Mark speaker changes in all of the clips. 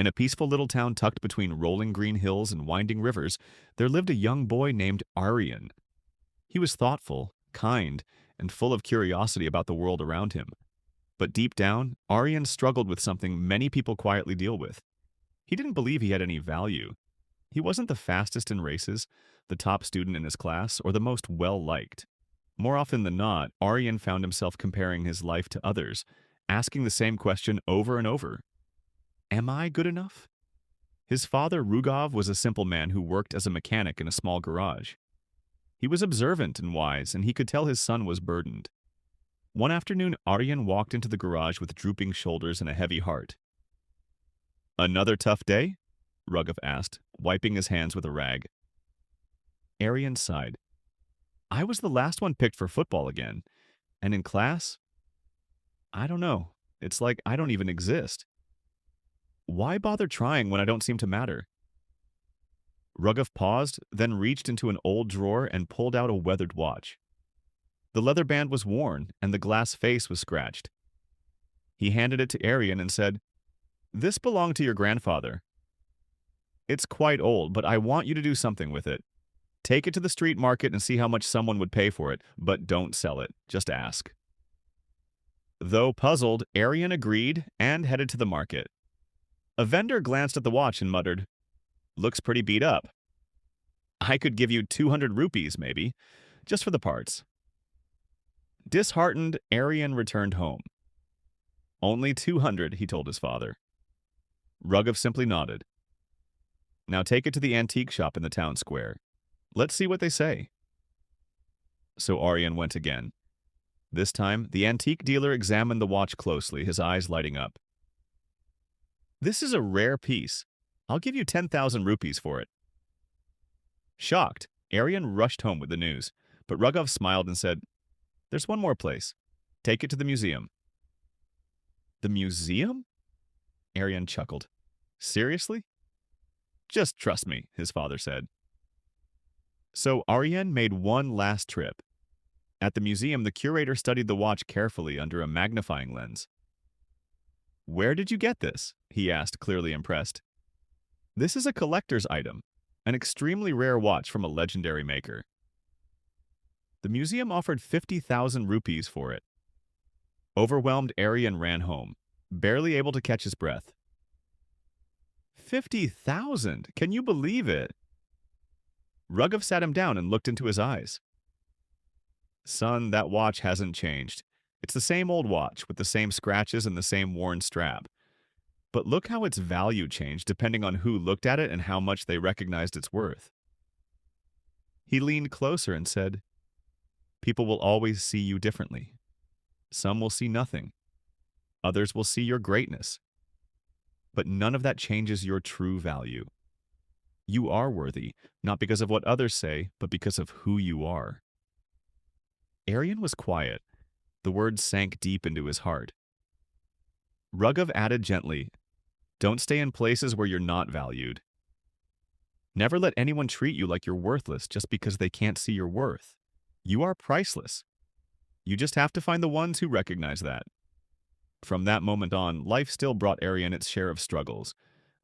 Speaker 1: In a peaceful little town tucked between rolling green hills and winding rivers, there lived a young boy named Aryan. He was thoughtful, kind, and full of curiosity about the world around him. But deep down, Aryan struggled with something many people quietly deal with. He didn't believe he had any value. He wasn't the fastest in races, the top student in his class, or the most well-liked. More often than not, Aryan found himself comparing his life to others, asking the same question over and over. Am I good enough? His father, Rugov, was a simple man who worked as a mechanic in a small garage. He was observant and wise, and he could tell his son was burdened. One afternoon, Aryan walked into the garage with drooping shoulders and a heavy heart. "Another tough day?" Rugov asked, wiping his hands with a rag. Aryan sighed. "I was the last one picked for football again. And in class? I don't know. It's like I don't even exist. Why bother trying when I don't seem to matter?" Rugov paused, then reached into an old drawer and pulled out a weathered watch. The leather band was worn, and the glass face was scratched. He handed it to Aryan and said, "This belonged to your grandfather. It's quite old, but I want you to do something with it. Take it to the street market and see how much someone would pay for it, but don't sell it. Just ask." Though puzzled, Aryan agreed and headed to the market. A vendor glanced at the watch and muttered, "Looks pretty beat up. I could give you 200 rupees, maybe, just for the parts." Disheartened, Aryan returned home. "Only 200, he told his father. Rugov simply nodded. "Now take it to the antique shop in the town square. Let's see what they say." So Aryan went again. This time, the antique dealer examined the watch closely, his eyes lighting up. "This is a rare piece. I'll give you 10,000 rupees for it." Shocked, Aryan rushed home with the news, but Rugov smiled and said, "There's one more place. Take it to the museum." "The museum?" Aryan chuckled. "Seriously?" "Just trust me," his father said. So Aryan made one last trip. At the museum, the curator studied the watch carefully under a magnifying lens. "Where did you get this?" he asked, clearly impressed. "This is a collector's item, an extremely rare watch from a legendary maker." The museum offered 50,000 rupees for it. Overwhelmed, Aryan ran home, barely able to catch his breath. 50,000! Can you believe it? Rugov sat him down and looked into his eyes. "Son, that watch hasn't changed. It's the same old watch with the same scratches and the same worn strap. But look how its value changed depending on who looked at it and how much they recognized its worth." He leaned closer and said, "People will always see you differently. Some will see nothing. Others will see your greatness. But none of that changes your true value. You are worthy, not because of what others say, but because of who you are." Aryan was quiet. The words sank deep into his heart. Rugov added gently, "Don't stay in places where you're not valued. Never let anyone treat you like you're worthless just because they can't see your worth. You are priceless. You just have to find the ones who recognize that." From that moment on, life still brought Aryan its share of struggles.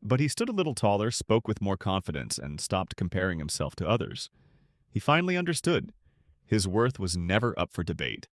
Speaker 1: But he stood a little taller, spoke with more confidence, and stopped comparing himself to others. He finally understood. His worth was never up for debate.